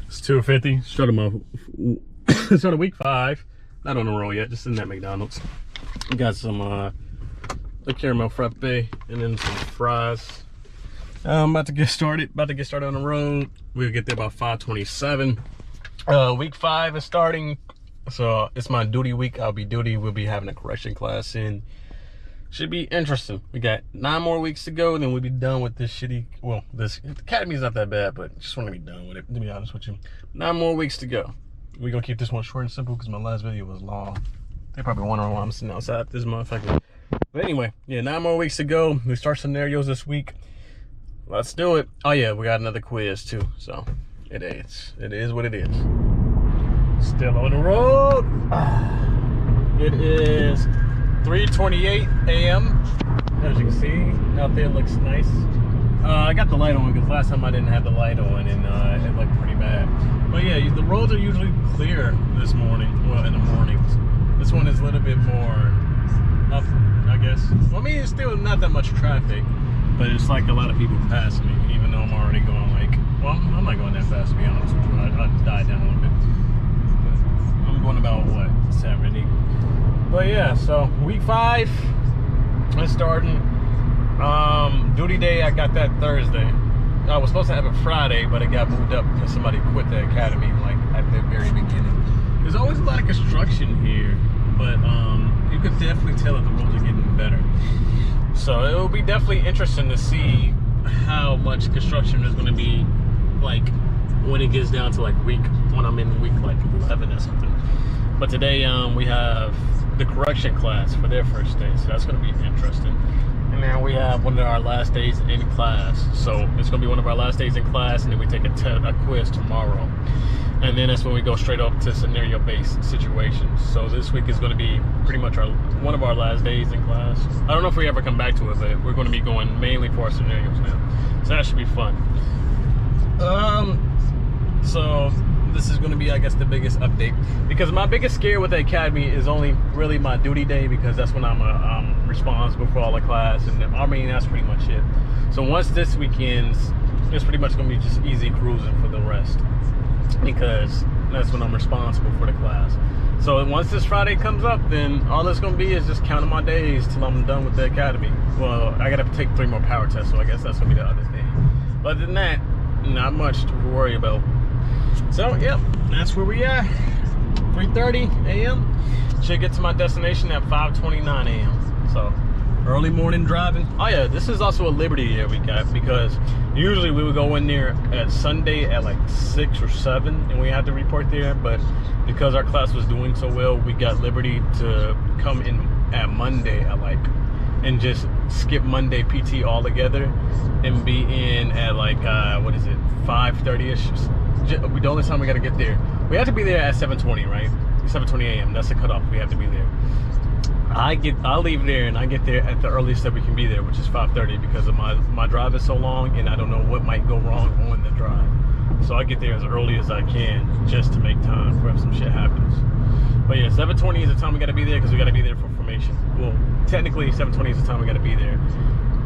It's 2:50. Start of week 5. Not on the roll yet, just in that McDonald's. We got some the caramel frappe and then some fries. I'm about to get started. On the road. We'll get there about 5:27. Week 5 is starting, so it's my duty week. I'll be duty. We'll be having a correction class in. Should be interesting. We got 9 more weeks to go, and then we'll be done with this shitty. Well, this academy's not that bad, but just want to be done with it. To be honest with you, 9 more weeks to go. We're gonna keep this one short and simple because my last video was long. They probably wondering why I'm sitting outside this motherfucker. But anyway, yeah, 9 more weeks to go. We start scenarios this week. Let's do it. Oh yeah, we got another quiz too. So it is what it is. Still on the road. It is 3:28 a.m. As you can see, out there looks nice. I got the light on because last time I didn't have the light on and it looked pretty bad. But yeah, the roads are usually clear this morning. Well, in the mornings. This one is a little bit more up, I guess. Well, I mean, it's still not that much traffic, but it's like a lot of people pass me, even though I'm already going like, well, I'm not going that fast to be honest with you. I died down a little bit. But I'm going about, what, 70. But yeah, so week 5 is starting. Duty day, I got that Thursday. I was supposed to have it Friday, but it got moved up because somebody quit the academy like at the very beginning. There's always a lot of construction here, but you could definitely tell that the roads are getting better. So it will be definitely interesting to see how much construction there's going to be like when it gets down to like when I'm in week like 11 or something. But today we have the correction class for their first day, so that's going to be interesting. And then we have one of our last days in class, so it's going to be one of our last days in class, and then we take a quiz tomorrow, and then that's when we go straight up to scenario-based situations. So this week is going to be pretty much one of our last days in class. I don't know if we ever come back to it, but we're going to be going mainly for our scenarios now, so that should be fun. So this is going to be, I guess, the biggest update, because my biggest scare with the academy is only really my duty day, because that's when I'm responsible for all the class, and I mean, that's pretty much it. So once this weekend's, it's pretty much going to be just easy cruising for the rest, because that's when I'm responsible for the class. So once this Friday comes up, then all it's going to be is just counting my days till I'm done with the academy. Well, I got to take 3 more power tests, so I guess that's going to be the other thing. But other than that, not much to worry about. So, yep, that's where we are. 3:30 a.m. Should get to my destination at 5:29 a.m. So, early morning driving. Oh yeah, this is also a Liberty Day we got, because usually we would go in there at Sunday at like 6 or 7, and we had to report there. But because our class was doing so well, we got Liberty to come in at Monday at like, and just skip Monday PT altogether and be in at like, what is it, 5:30ish. The only time we got to get there, we have to be there at 7:20, right? 7:20 a.m. That's the cutoff. We have to be there. I'll leave there and I get there at the earliest that we can be there, which is 5:30, because of my drive is so long and I don't know what might go wrong on the drive. So I get there as early as I can just to make time for if some shit happens. But yeah, 7:20 is the time we got to be there, because we got to be there for formation. Well, technically 7:20 is the time we got to be there,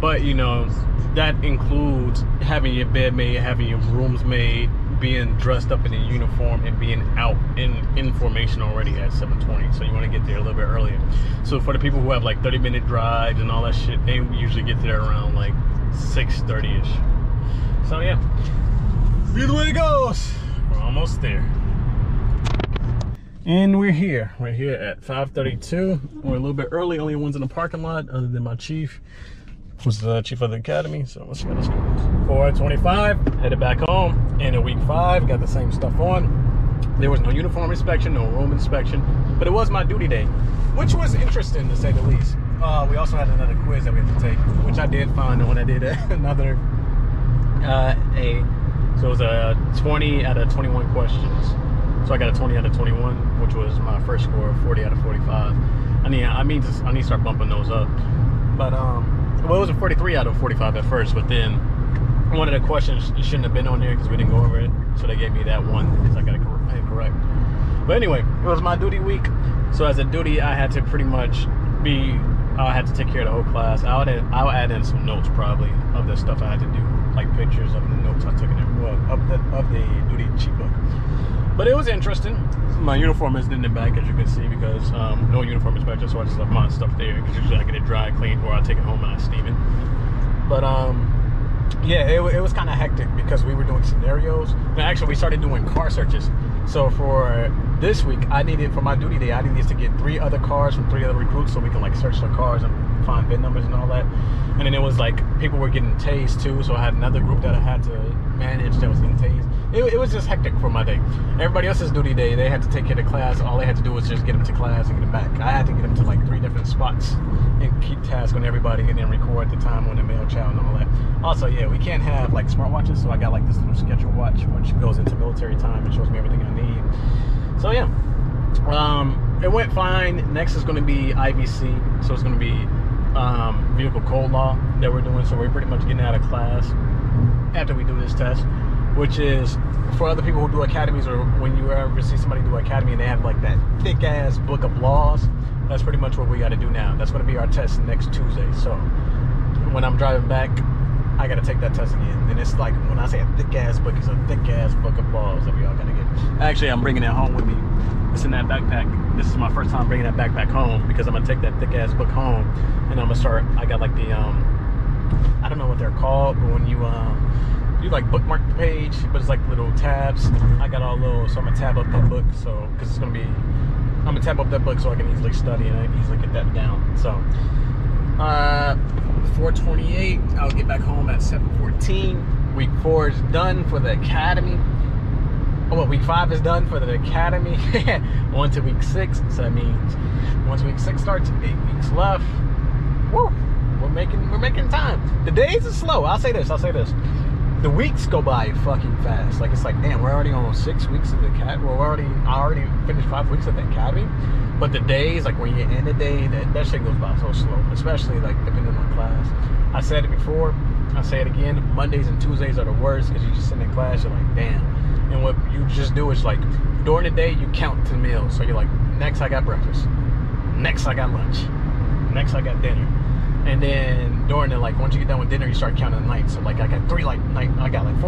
but you know, that includes having your bed made, having your rooms made, being dressed up in a uniform, and being out in formation already at 7:20. So you want to get there a little bit earlier. So for the people who have like 30-minute drives and all that shit, they usually get there around like 6:30ish. So yeah, either way it goes, we're almost there. And we're here at 5:32. We're a little bit early, only ones in the parking lot other than my chief, who's the chief of the academy. So let's go. 4:25, headed back home. And in week 5, got the same stuff on. There was no uniform inspection, no room inspection, but it was my duty day, which was interesting to say the least. We also had another quiz that we had to take, which I did find when I did another so it was a 20 out of 21 questions. So I got a 20 out of 21, which was my first score, 40 out of 45. I need to start bumping those up. But well, it was a 43 out of 45 at first, but then one of the questions shouldn't have been on there because we didn't go over it, so they gave me that one because I got it correct. But anyway, it was my duty week, so as a duty, I had to pretty much I had to take care of the whole class. I'll add in some notes probably of the stuff I had to do, like pictures of the notes I took in there, well, of the duty cheat book. But it was interesting. My uniform isn't in the back, as you can see, because no uniform is back there, so I just left my stuff there. Because usually I get it dry cleaned, or I take it home and I steam it. But yeah, it was kind of hectic because we were doing scenarios. And actually, we started doing car searches. So for this week, for my duty day, I needed to get 3 other cars from 3 other recruits so we can like search their cars and find VIN numbers and all that. And then it was like people were getting tased too, so I had another group that I had to manage that was getting tased. It was just hectic for my day. Everybody else's duty day, they had to take care of class. All they had to do was just get them to class and get them back. I had to get them to like 3 different spots and keep tabs on everybody and then record the time on the mail child and all that. Also, yeah, we can't have like smartwatches, so I got like this little schedule watch which goes into military time and shows me everything I need. So yeah, it went fine. Next is going to be IVC, so it's going to be vehicle code law that we're doing. So we're pretty much getting out of class after we do this test, which is for other people who do academies, or when you ever see somebody do academy and they have like that thick ass book of laws. That's pretty much what we got to do now. That's going to be our test next Tuesday. So when I'm driving back, I got to take that test again. And it's like, when I say a thick ass book, it's a thick ass book of laws that we all got to get. Actually, I'm bringing it home with me. It's in that backpack. This is my first time bringing that backpack home because I'm going to take that thick ass book home and I'm going to start. I got like the I don't know what they're called, but when you like bookmark the page, but it's like little tabs. I got all little, so I'm gonna tab up that book, so because it's gonna be, I'm gonna tab up that book so I can easily study and I can easily get that down. So 4:28, I'll get back home at 7:14. Week 4 is done for the academy. Oh, well, week 5 is done for the academy. On to week 6, so that means once week 6 starts, 8 weeks left. Woo! We're making time. The days are slow. I'll say this. The weeks go by fucking fast. Like, it's like, damn, we're already on 6 weeks of the academy. Well, I already finished 5 weeks of the academy. But the days, like when you end the day, that shit goes by so slow. Especially like depending on class. I said it before. I'll say it again. Mondays and Tuesdays are the worst because you just sit in class. You're like, damn. And what you just do is like during the day you count to meals. So you're like, next I got breakfast. Next I got lunch. Next I got dinner. And then during the, like, once you get done with dinner, you start counting the nights. So like I got 4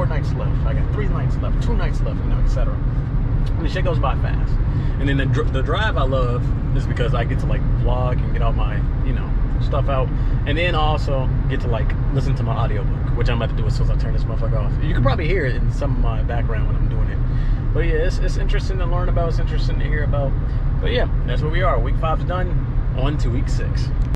nights left. I got 3 nights left, 2 nights left, you know, etc. And the shit goes by fast. And then the drive I love is because I get to like vlog and get all my, you know, stuff out. And then I also get to like listen to my audiobook, which I'm about to do as soon as I turn this motherfucker off. You can probably hear it in some of my background when I'm doing it. But yeah, it's interesting to learn about, it's interesting to hear about. But yeah, that's where we are. Week 5 is done, on to week 6.